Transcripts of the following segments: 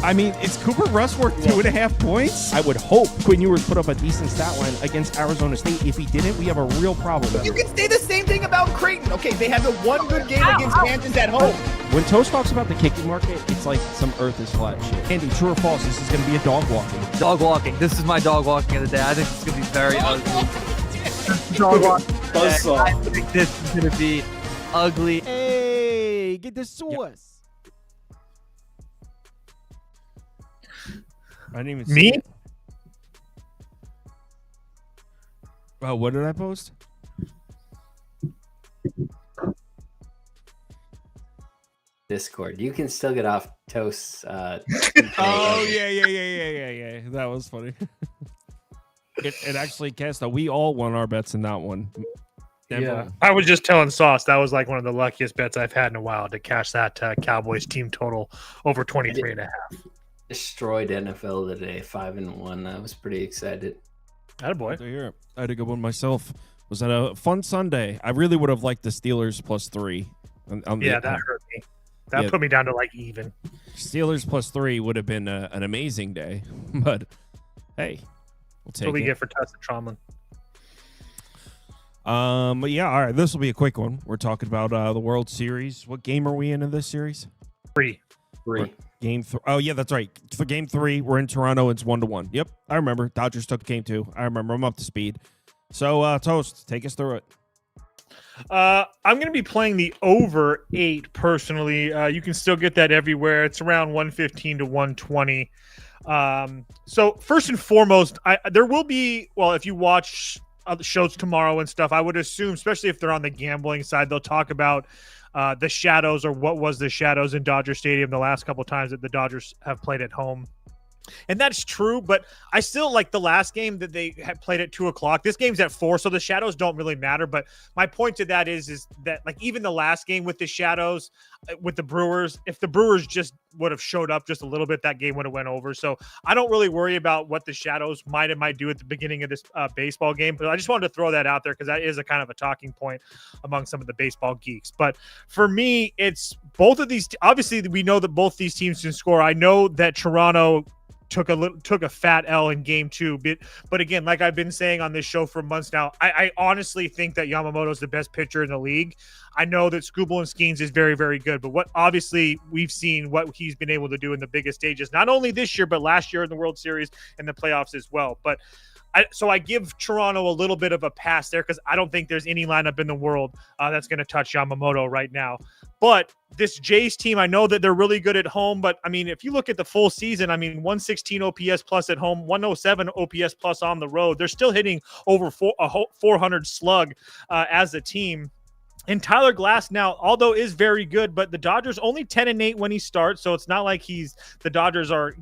I mean, is Cooper Rush worth 2.5 points? I would hope Quinn Ewers put up a decent stat line against Arizona State. If he didn't, we have a real problem. You can say the same thing about Creighton. Okay, they had the one good game against Kansas at home. When Toast talks about the kicking market, it's like some earth is flat shit. Andy, true or false, this is going to be a dog walking. Dog walking. This is my dog walking of the day. I think it's going to be very ugly. Dog walking. I think this is going to be ugly. Hey, get the sauce. I didn't even see Me? it. Oh, what did I post? Discord. You can still get off Toast's. Oh yeah. That was funny. it actually cast a. We all won our bets in that one. Yeah, I was just telling Sauce that was like one of the luckiest bets I've had in a while to cash that Cowboys team total over 23.5. Destroyed NFL today, 5-1. I was pretty excited. Attaboy. Here, I had a good one myself. Was that a fun Sunday? I really would have liked the Steelers +3. Yeah, that hurt me. That put me down to like even. Steelers +3 would have been an amazing day, but hey, we'll take it. What we get for Tessa Tromlin. But yeah, all right. This will be a quick one. We're talking about the World Series. What game are we in this series? 3. Game 3. Oh yeah, that's right. For game 3, we're in Toronto. It's 1-1. Yep, I remember. Dodgers took game 2. I remember. I'm up to speed. So Toast, take us through it. I'm going to be playing the over 8 personally. You can still get that everywhere. It's around 115 to 120. So first and foremost, there will be, well, if you watch other shows tomorrow and stuff, I would assume, especially if they're on the gambling side, they'll talk about the shadows or what was the shadows in Dodger Stadium the last couple of times that the Dodgers have played at home. And that's true, but I still like the last game that they had played at 2:00. This game's at 4, so the shadows don't really matter. But my point to that is that like even the last game with the shadows with the Brewers, if the Brewers just would have showed up just a little bit, that game would have went over. So I don't really worry about what the shadows might do at the beginning of this baseball game. But I just wanted to throw that out there because that is a kind of a talking point among some of the baseball geeks. But for me, it's both of these. Obviously, we know that both these teams can score. I know that Toronto took a fat L in game 2, but again, like I've been saying on this show for months now, I honestly think that Yamamoto is the best pitcher in the league. I know that Skubal and Skeens is very, very good, but what obviously we've seen what he's been able to do in the biggest stages, not only this year, but last year in the World Series and the playoffs as well. But so I give Toronto a little bit of a pass there because I don't think there's any lineup in the world that's going to touch Yamamoto right now. But this Jays team, I know that they're really good at home, but I mean, if you look at the full season, I mean, 116 OPS plus at home, 107 OPS plus on the road. They're still hitting over 400 slug as a team. And Tyler Glass now, although is very good, but the Dodgers only 10-8 when he starts, so it's not like the Dodgers are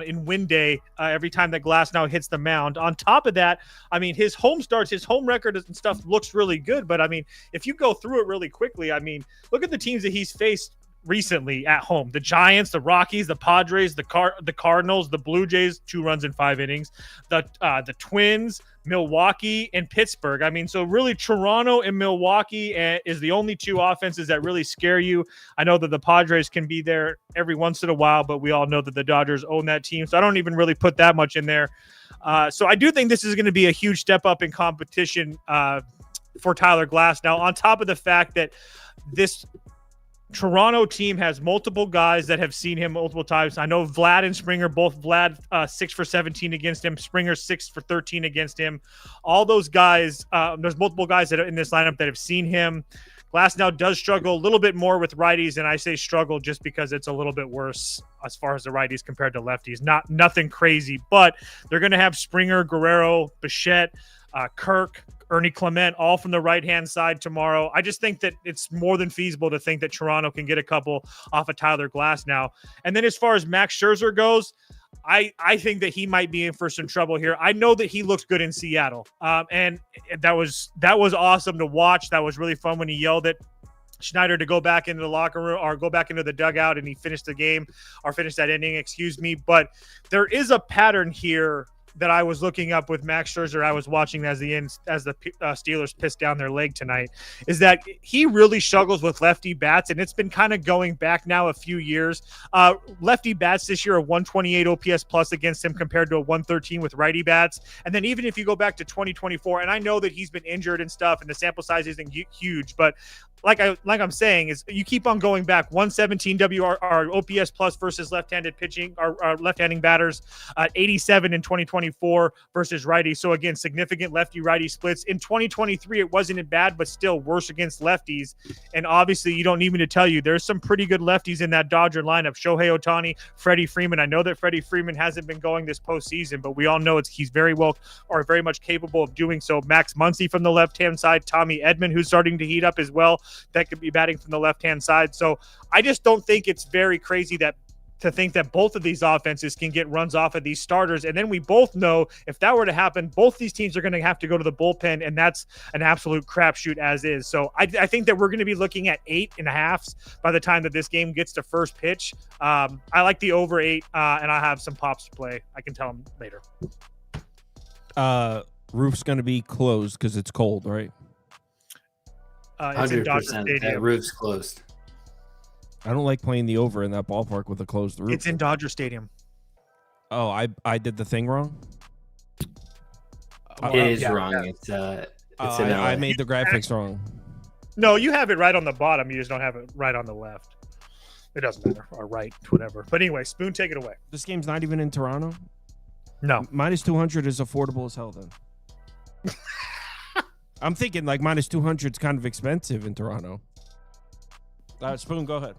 in win day every time that Glass now hits the mound. On top of that, I mean, his home starts, his home record and stuff looks really good. But I mean, if you go through it really quickly, I mean, look at the teams that he's faced recently at home: the Giants, the Rockies, the Padres, the Cardinals, the Blue Jays, 2 runs in 5 innings, the Twins, Milwaukee, and Pittsburgh. I mean, so really Toronto and Milwaukee is the only 2 offenses that really scare you. I know that the Padres can be there every once in a while, but we all know that the Dodgers own that team, so I don't even really put that much in there. So I do think this is going to be a huge step up in competition for Tyler Glass. Now, on top of the fact that this Toronto team has multiple guys that have seen him multiple times. I know Vlad and Springer, both Vlad 6 for 17 against him, Springer 6 for 13 against him. All those guys, there's multiple guys that are in this lineup that have seen him. Glass now does struggle a little bit more with righties, and I say struggle just because it's a little bit worse as far as the righties compared to lefties. Nothing crazy, but they're going to have Springer, Guerrero, Bichette, Kirk, Ernie Clement, all from the right-hand side tomorrow. I just think that it's more than feasible to think that Toronto can get a couple off of Tyler Glass now. And then as far as Max Scherzer goes, I think that he might be in for some trouble here. I know that he looks good in Seattle, and that was awesome to watch. That was really fun when he yelled at Schneider to go back into the locker room or go back into the dugout, and he finished the game or finished that inning, excuse me. But there is a pattern here that I was looking up with Max Scherzer, I was watching as the Steelers pissed down their leg tonight, is that he really struggles with lefty bats, and it's been kind of going back now a few years. Lefty bats this year are 128 OPS plus against him compared to a 113 with righty bats. And then even if you go back to 2024, and I know that he's been injured and stuff, and the sample size isn't huge, but like I'm saying, is you keep on going back 117 WR OPS plus versus left-handed pitching or left-handing batters, 87 in 2024 versus righty. So again, significant lefty-righty splits. In 2023, it wasn't bad, but still worse against lefties. And obviously, you don't need me to tell you, there's some pretty good lefties in that Dodger lineup. Shohei Ohtani, Freddie Freeman. I know that Freddie Freeman hasn't been going this postseason, but we all know he's very much capable of doing so. Max Muncy from the left-hand side, Tommy Edman, who's starting to heat up as well, that could be batting from the left-hand side. So I just don't think it's very crazy to think that both of these offenses can get runs off of these starters. And then we both know if that were to happen, both these teams are going to have to go to the bullpen, and that's an absolute crapshoot as is. So I think that we're going to be looking at 8.5s by the time that this game gets to first pitch. I like the over 8, and I have some pops to play. I can tell them later. Roof's going to be closed because it's cold, right? It's in Dodger 100%. Stadium. That roof's closed. I don't like playing the over in that ballpark with a closed roof. It's in Dodger Stadium. Oh, I did the thing wrong? It is wrong. Yeah. It's in LA. I made the graphics wrong. No, you have it right on the bottom. You just don't have it right on the left. It doesn't matter. Or right, whatever. But anyway, Spoon, take it away. This game's not even in Toronto? No. Minus 200 is affordable as hell then. I'm thinking like minus 200 is kind of expensive in Toronto. Spoon, go ahead.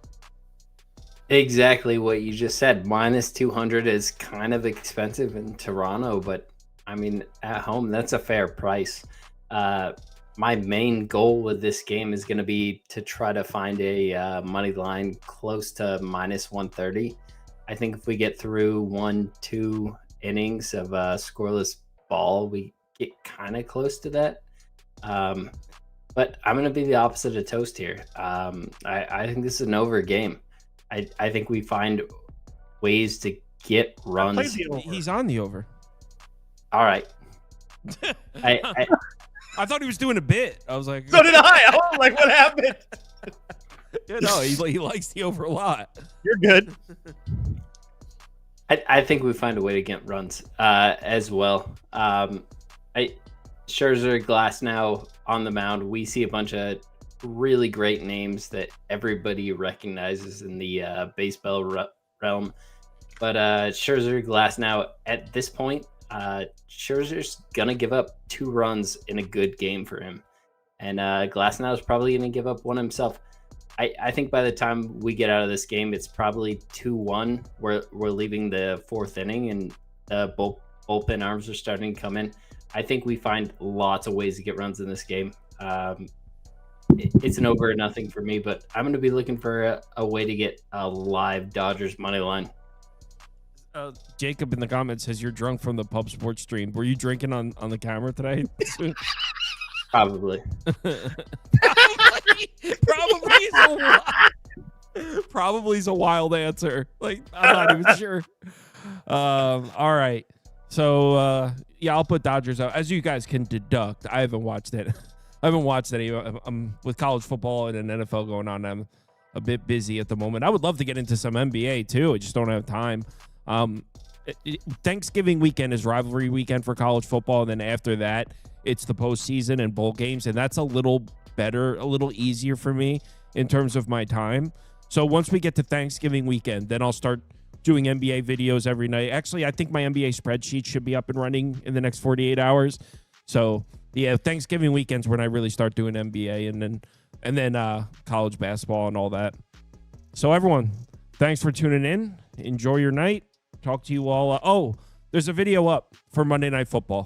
Exactly what you just said. Minus 200 is kind of expensive in Toronto, but I mean, at home, that's a fair price. My main goal with this game is going to be to try to find a money line close to minus 130. I think if we get through 1-2 innings of scoreless ball, we get kind of close to that. But I'm going to be the opposite of Toast here. I think this is an over game. I think we find ways to get runs. He's on the over. All right. I thought he was doing a bit. I was like, So did I. I was like, what happened? yeah, no, he likes the over a lot. You're good. I think we find a way to get runs as well. Scherzer, Glasnow on the mound. We see a bunch of really great names that everybody recognizes in the baseball realm. But Scherzer, Glasnow, at this point, Scherzer's going to give up 2 runs in a good game for him. And Glasnow is probably going to give up 1 himself. I think by the time we get out of this game, it's probably 2-1. We're leaving the 4th inning, and the bullpen arms are starting to come in. I think we find lots of ways to get runs in this game. It's an over or nothing for me, but I'm going to be looking for a way to get a live Dodgers money line. Jacob in the comments says you're drunk from the Pub Sports stream. Were you drinking on the camera today? Probably. Probably is a wild answer. Like, I'm not even sure. All right. So, yeah, I'll put Dodgers out. As you guys can deduct, I haven't watched it. I haven't watched any. I'm with college football and an NFL going on. I'm a bit busy at the moment. I would love to get into some NBA too. I just don't have time. Thanksgiving weekend is rivalry weekend for college football. And then after that, it's the postseason and bowl games. And that's a little better, a little easier for me in terms of my time. So once we get to Thanksgiving weekend, then I'll start doing NBA videos every night. Actually, I think my NBA spreadsheet should be up and running in the next 48 hours. So yeah, Thanksgiving weekend's when I really start doing NBA and then college basketball and all that. So everyone, thanks for tuning in. Enjoy your night. Talk to you all. There's a video up for Monday Night Football.